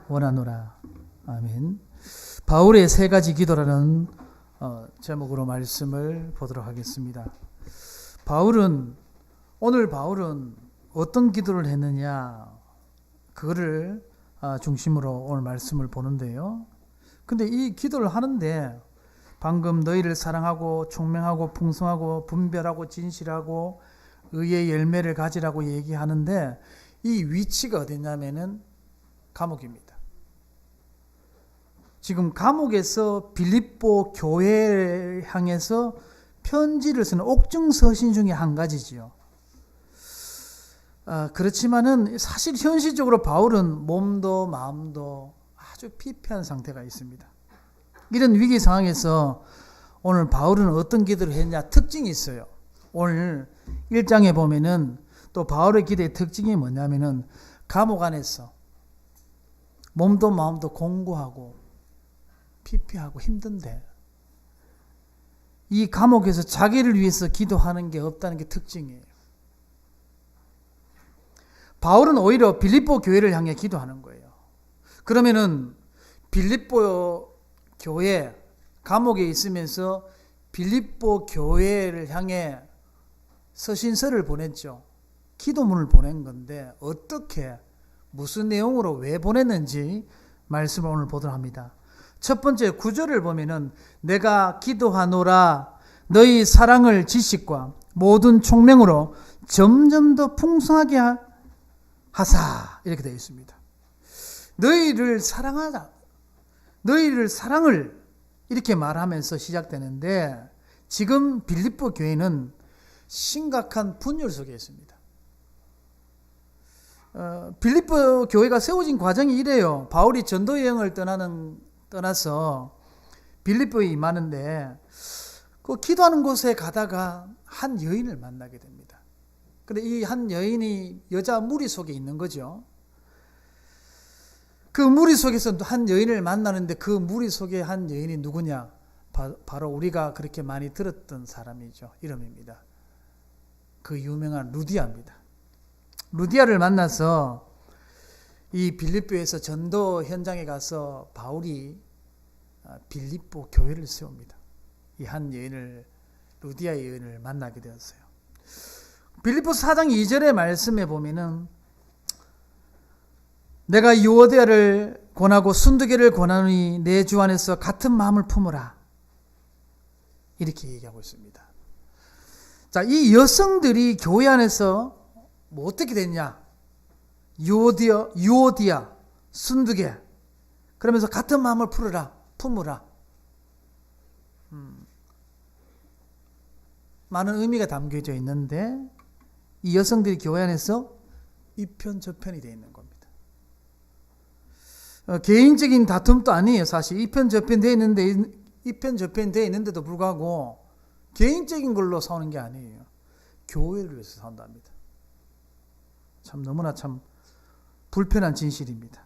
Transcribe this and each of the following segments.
원하노라. 아멘. 바울의 세 가지 기도라는 제목으로 말씀을 보도록 하겠습니다. 오늘 바울은 어떤 기도를 했느냐, 그거를 중심으로 오늘 말씀을 보는데요. 근데 이 기도를 하는데 방금 너희를 사랑하고 총명하고 풍성하고 분별하고 진실하고 의의 열매를 가지라고 얘기하는데 이 위치가 어디냐면은 감옥입니다. 지금 감옥에서 빌립보 교회를 향해서 편지를 쓰는 옥중서신 중에 한 가지지요. 그렇지만은 사실 현실적으로 바울은 몸도 마음도 아주 피폐한 상태가 있습니다. 이런 위기 상황에서 오늘 바울은 어떤 기도를 했냐, 특징이 있어요. 오늘 1장에 보면은 또 바울의 기도의 특징이 뭐냐면은 감옥 안에서 몸도 마음도 공고하고 피폐하고 힘든데 이 감옥에서 자기를 위해서 기도하는 게 없다는 게 특징이에요. 바울은 오히려 빌립보 교회를 향해 기도하는 거예요. 그러면은 빌립보 교회, 감옥에 있으면서 빌립보 교회를 향해 서신서를 보냈죠. 기도문을 보낸 건데 어떻게, 무슨 내용으로 왜 보냈는지 말씀을 오늘 보도록 합니다. 첫 번째 9절을 보면은 내가 기도하노라 너희 사랑을 지식과 모든 총명으로 점점 더 풍성하게 하사, 이렇게 되어 있습니다. 너희를 사랑하자, 너희를 사랑을, 이렇게 말하면서 시작되는데 지금 빌립보 교회는 심각한 분열 속에 있습니다. 빌립보 교회가 세워진 과정이 이래요. 바울이 전도 여행을 떠나서 빌립보에 임하는데 그 기도하는 곳에 가다가 한 여인을 만나게 됩니다. 근데 이 한 여인이 여자 무리 속에 있는 거죠. 그 무리 속에서 한 여인을 만나는데 그 무리 속에 한 여인이 누구냐? 바로 우리가 그렇게 많이 들었던 사람이죠. 이름입니다. 그 유명한 루디아입니다. 루디아를 만나서 이 빌립보에서 전도 현장에 가서 바울이 빌립보 교회를 세웁니다. 이 한 여인을, 루디아의 여인을 만나게 되었어요. 빌립보서 4장 2절의 말씀에 보면은 내가 유오디아를 권하고 순두개를 권하노니 내 주 안에서 같은 마음을 품으라, 이렇게 얘기하고 있습니다. 자, 이 여성들이 교회 안에서 뭐 어떻게 됐냐? 유오디아, 순두개, 그러면서 같은 마음을 품으라. 많은 의미가 담겨져 있는데 이 여성들이 교회 안에서 이편 저편이 되어 있는 겁니다. 개인적인 다툼도 아니에요. 사실 이편 저편 되어 있는데도 불구하고 개인적인 걸로 싸우는 게 아니에요. 교회를 위해서 싸운답니다. 참 너무나 참 불편한 진실입니다.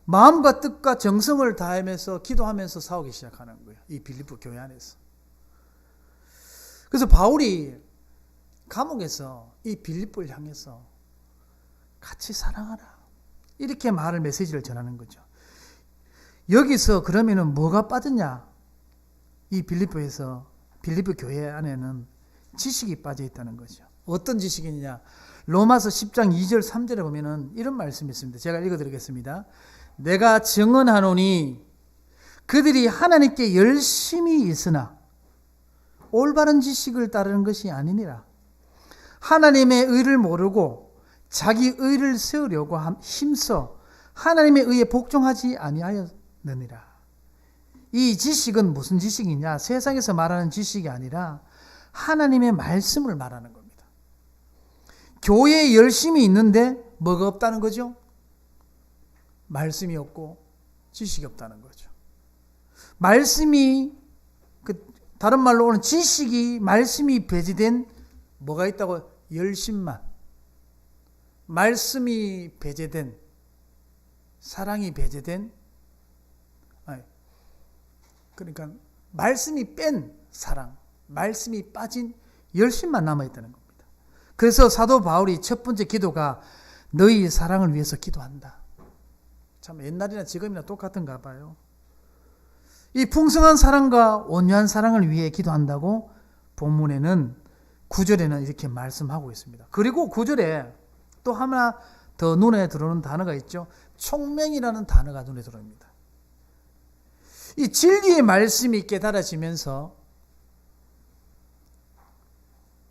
마음과 뜻과 정성을 다하면서 기도하면서 싸우기 시작하는 거예요. 이 빌립보 교회 안에서. 그래서 바울이 감옥에서 이 빌립보를 향해서 같이 사랑하라, 이렇게 메시지를 전하는 거죠. 여기서 그러면은 뭐가 빠졌냐? 이 빌립보 교회 안에는 지식이 빠져 있다는 거죠. 어떤 지식이냐? 로마서 10장 2절 3절에 보면은 이런 말씀이 있습니다. 제가 읽어드리겠습니다. 내가 증언하노니 그들이 하나님께 열심히 있으나 올바른 지식을 따르는 것이 아니니라. 하나님의 의를 모르고 자기 의를 세우려고 힘써 하나님의 의에 복종하지 아니하였느니라. 이 지식은 무슨 지식이냐? 세상에서 말하는 지식이 아니라 하나님의 말씀을 말하는 겁니다. 교회에 열심히 있는데 뭐가 없다는 거죠? 말씀이 없고 지식이 없다는 거죠. 다른 말로 오는 지식이, 말씀이 배제된 뭐가 있다고? 열심만. 말씀이 배제된, 사랑이 배제된, 그러니까 말씀이 뺀 사랑, 말씀이 빠진 열심만 남아있다는 겁니다. 그래서 사도 바울이 첫 번째 기도가 너희 사랑을 위해서 기도한다. 참 옛날이나 지금이나 똑같은가 봐요. 이 풍성한 사랑과 온유한 사랑을 위해 기도한다고 본문에는 9절에는 이렇게 말씀하고 있습니다. 그리고 9절에 또 하나 더 눈에 들어오는 단어가 있죠. 총명이라는 단어가 눈에 들어옵니다. 이 진리의 말씀이 깨달아지면서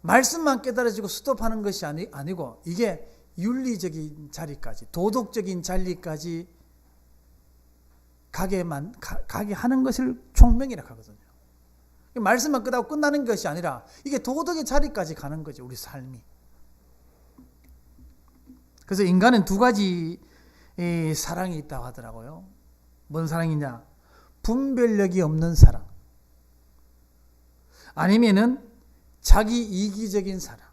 말씀만 깨달아지고 스톱하는 것이 아니고 이게 윤리적인 자리까지, 도덕적인 자리까지 가게 하는 것을 총명이라고 하거든요. 말씀만 끝나고 끝나는 것이 아니라 이게 도덕의 자리까지 가는 거죠. 우리 삶이. 그래서 인간은 두 가지 사랑이 있다고 하더라고요. 뭔 사랑이냐? 분별력이 없는 사랑. 아니면은 자기 이기적인 사랑.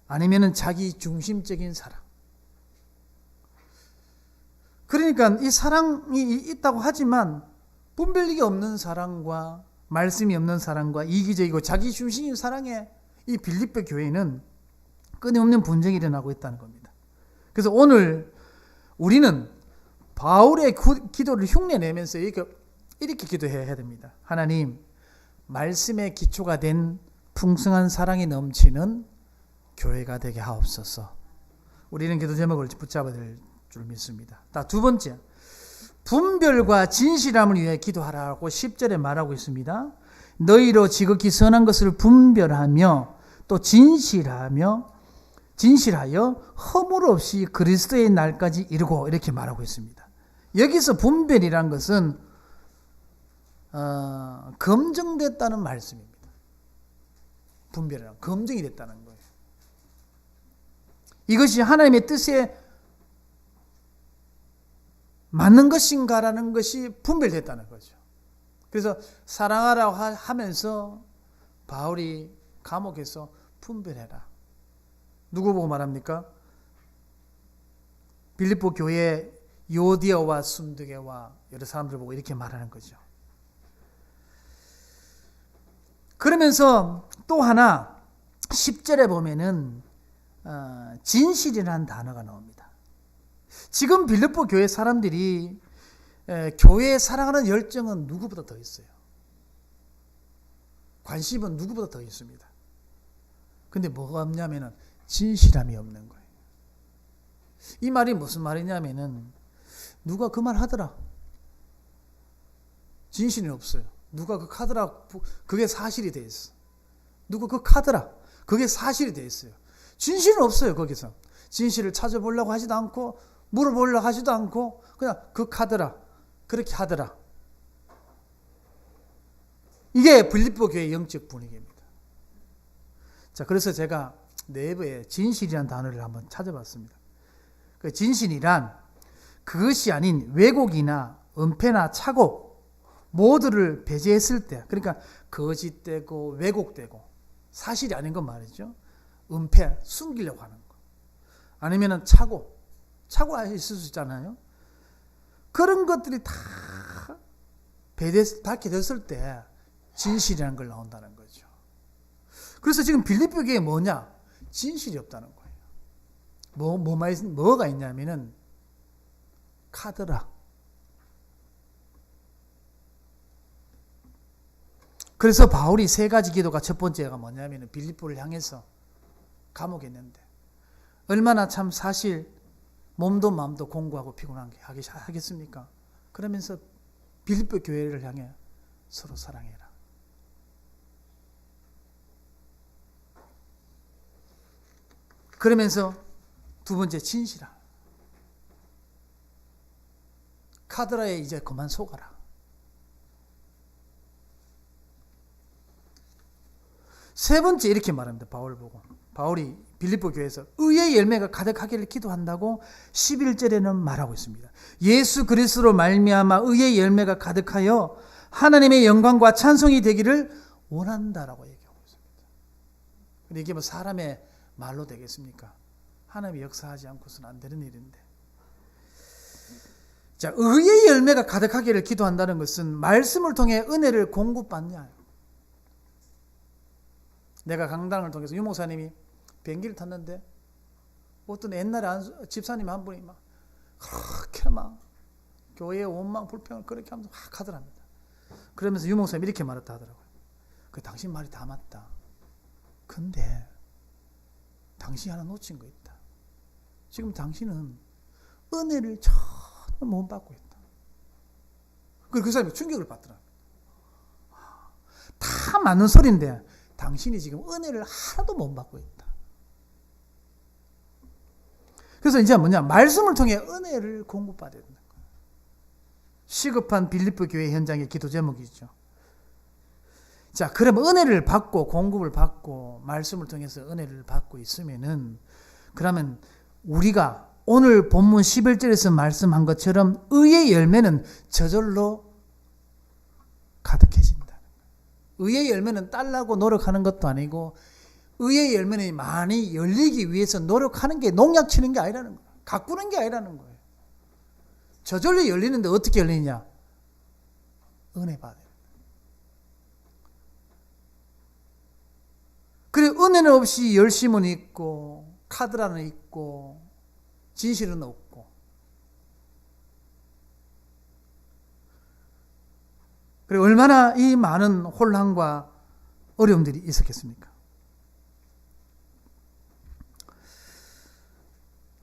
아니면은 자기 중심적인 사랑. 그러니까 이 사랑이 있다고 하지만 분별력이 없는 사랑과 말씀이 없는 사랑과 이기적이고 자기 중심인 사랑에 이 빌립보 교회는 끊임없는 분쟁이 일어나고 있다는 겁니다. 그래서 오늘 우리는 바울의 기도를 흉내내면서 이렇게 기도해야 됩니다. 하나님, 말씀의 기초가 된 풍성한 사랑이 넘치는 교회가 되게 하옵소서. 우리는 기도 제목을 붙잡아야 될 줄 믿습니다. 두 번째, 분별과 진실함을 위해 기도하라고 10절에 말하고 있습니다. 너희로 지극히 선한 것을 분별하며 또 진실하여 허물 없이 그리스도의 날까지 이르고 이렇게 말하고 있습니다. 여기서 분별이란 것은 검증됐다는 말씀입니다. 분별이란 검증이 됐다는 거예요. 이것이 하나님의 뜻에 맞는 것인가라는 것이 분별됐다는 거죠. 그래서 사랑하라고 하면서 바울이 감옥에서 분별해라. 누구 보고 말합니까? 빌립보 교회 요디아와 순두개와 여러 사람들 보고 이렇게 말하는 거죠. 그러면서 또 하나 10절에 보면은 진실이라는 단어가 나옵니다. 지금 빌립보 교회 사람들이 교회에 사랑하는 열정은 누구보다 더 있어요. 관심은 누구보다 더 있습니다. 근데 뭐가 없냐면은 진실함이 없는 거예요. 이 말이 무슨 말이냐면은 누가 그 말 하더라. 진실이 없어요. 누가 그 카더라. 그게 사실이 돼 있어. 누가 그 카더라. 그게 사실이 돼 있어요. 진실은 없어요. 거기서. 진실을 찾아보려고 하지도 않고 물어보려고 하지도 않고 그냥 그 카더라. 그렇게 하더라. 이게 빌립보 교회의 영적 분위기입니다. 자, 그래서 제가 내부에 진실이라는 단어를 한번 찾아봤습니다. 그 진실이란 그것이 아닌 왜곡이나 은폐나 착오 모두를 배제했을 때, 그러니까 거짓되고 왜곡되고 사실이 아닌 건 말이죠. 은폐, 숨기려고 하는 거. 아니면은 착오가 있을 수 있잖아요. 그런 것들이 다 밝혀졌을 때 진실이라는 걸 나온다는 거죠. 그래서 지금 빌립보 교회에 뭐냐? 진실이 없다는 거예요. 뭐가 있냐면은 카더라. 그래서 바울이 세 가지 기도가 첫 번째가 뭐냐면은 빌립보를 향해서 감옥에 있는데 얼마나 참 사실 몸도 마음도 공고하고 피곤한 게 하겠습니까? 그러면서 빌립보 교회를 향해 서로 사랑해라. 그러면서 두 번째 진실함. 카드라에 이제 그만 속아라. 세 번째 이렇게 말합니다. 바울 보고. 바울이 빌립보 교회에서 의의 열매가 가득하기를 기도한다고 11절에는 말하고 있습니다. 예수 그리스도로 말미암아 의의 열매가 가득하여 하나님의 영광과 찬송이 되기를 원한다라고 얘기하고 있습니다. 근데 이게 뭐 사람의 말로 되겠습니까? 하나님이 역사하지 않고서는 안 되는 일인데. 자, 의의 열매가 가득하기를 기도한다는 것은 말씀을 통해 은혜를 공급받냐. 내가 강단을 통해서 유목사님이 비행기를 탔는데 어떤 옛날에 집사님 한 분이 막 그렇게 막 교회의 원망 불평을 그렇게 하면서 확 하더랍니다. 그러면서 유목사님이 이렇게 말했다 하더라고요. 당신 말이 다 맞다. 근데 당신이 하나 놓친 거 있다. 지금 당신은 은혜를 전혀 못 받고 있다. 그 사람이 충격을 받더라. 다 맞는 소리인데 당신이 지금 은혜를 하나도 못 받고 있다. 그래서 이제 뭐냐, 말씀을 통해 은혜를 공급받아야 된다. 시급한 빌립보 교회 현장의 기도 제목이죠. 자, 그럼 은혜를 받고 공급을 받고 말씀을 통해서 은혜를 받고 있으면은, 그러면 우리가 오늘 본문 11절에서 말씀한 것처럼 의의 열매는 저절로 가득해진다. 의의 열매는 딸라고 노력하는 것도 아니고, 의의 열매는 많이 열리기 위해서 노력하는 게, 농약 치는 게 아니라는 거예요. 가꾸는 게 아니라는 거예요. 저절로 열리는데 어떻게 열리냐? 은혜 받아요. 그래, 은혜는 없이 열심은 있고 카드라는 있고 진실은 없고. 그리고 얼마나 이 많은 혼란과 어려움들이 있었겠습니까?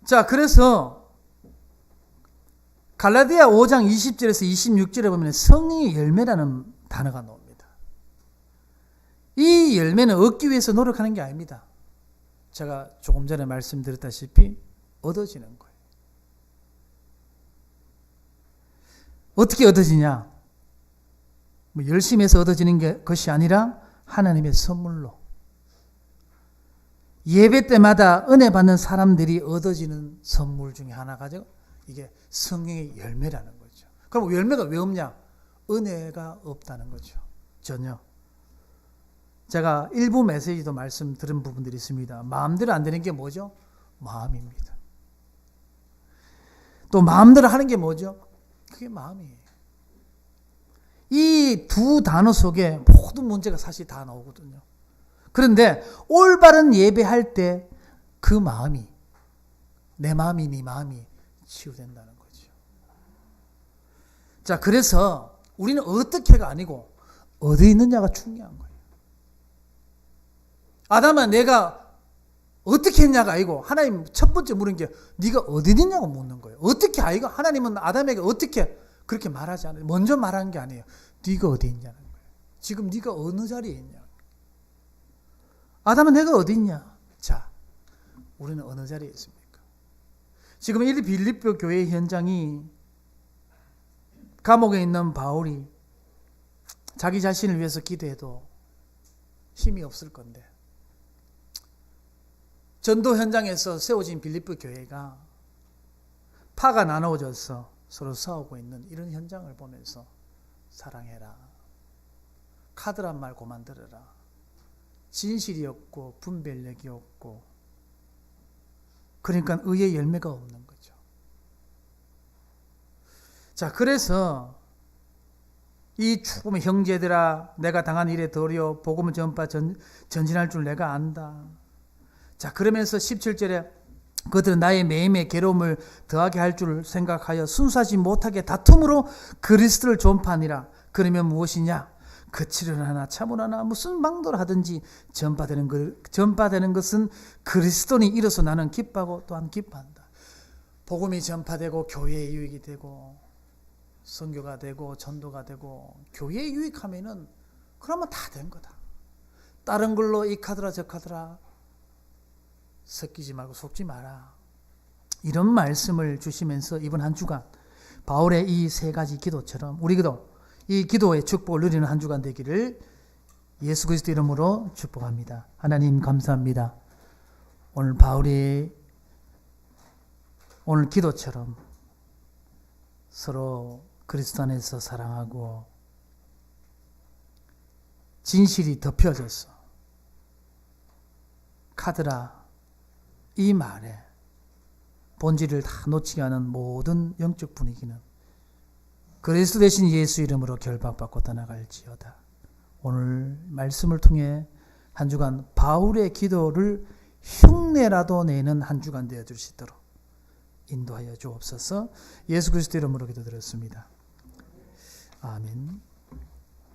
자, 그래서 갈라디아 5장 20절에서 26절에 보면 성령의 열매라는 단어가 나옵니다. 이 열매는 얻기 위해서 노력하는 게 아닙니다. 제가 조금 전에 말씀드렸다시피 얻어지는 거예요. 어떻게 얻어지냐? 열심히 해서 얻어지는 것이 아니라 하나님의 선물로. 예배 때마다 은혜 받는 사람들이 얻어지는 선물 중에 하나가 이게 성령의 열매라는 거죠. 그럼 열매가 왜 없냐? 은혜가 없다는 거죠. 전혀. 제가 일부 메시지도 말씀 들은 부분들이 있습니다. 마음대로 안 되는 게 뭐죠? 마음입니다. 또 마음대로 하는 게 뭐죠? 그게 마음이에요. 이 두 단어 속에 모든 문제가 사실 다 나오거든요. 그런데 올바른 예배할 때 그 마음이, 내 마음이 네 마음이 치유된다는 거죠. 자, 그래서 우리는 어떻게가 아니고 어디 있느냐가 중요한 거예요. 아담아, 내가 어떻게 했냐가 아니고, 하나님 첫 번째 물은 게 네가 어디 있느냐고 묻는 거예요. 어떻게 아이가, 하나님은 아담에게 어떻게 그렇게 말하지 않아요. 먼저 말한 게 아니에요. 네가 어디 있냐는 거예요. 지금 네가 어느 자리에 있냐. 아담은 내가 어디 있냐. 자, 우리는 어느 자리에 있습니까? 지금 이 빌립보 교회 현장이, 감옥에 있는 바울이 자기 자신을 위해서 기도해도 힘이 없을 건데, 전도 현장에서 세워진 빌립보 교회가 파가 나누어져서 서로 싸우고 있는 이런 현장을 보면서 사랑해라, 카드란 말 그만 들어라, 진실이 없고 분별력이 없고, 그러니까 의의 열매가 없는 거죠. 자, 그래서 이 죽음의 형제들아, 내가 당한 일에 더려 복음을 전진할 줄 내가 안다. 자, 그러면서 17절에 그들은 나의 매임에 괴로움을 더하게 할 줄 생각하여 순수하지 못하게 다툼으로 그리스도를 전파하니라. 그러면 무엇이냐? 거칠은 하나 참을 하나 무슨 망도를 하든지 전파되는 것은 그리스도니 이로써 나는 기뻐하고 또한 기뻐한다. 복음이 전파되고 교회에 유익이 되고 선교가 되고 전도가 되고 교회에 유익하면은 그러면 다 된 거다. 다른 걸로 이 카드라 저 카드라 섞이지 말고 속지 마라. 이런 말씀을 주시면서 이번 한 주간 바울의 이 세 가지 기도처럼 우리도 이 기도의 축복을 누리는 한 주간 되기를 예수 그리스도 이름으로 축복합니다. 하나님 감사합니다. 오늘 바울의 오늘 기도처럼 서로 그리스도 안에서 사랑하고 진실이 덮여져서 카드라 이 말에 본질을 다 놓치게 하는 모든 영적 분위기는 그리스도 대신 예수 이름으로 결박받고 떠나갈지어다. 오늘 말씀을 통해 한 주간 바울의 기도를 흉내라도 내는 한 주간 되어줄 수 있도록 인도하여 주옵소서. 예수 그리스도 이름으로 기도드렸습니다. 아멘.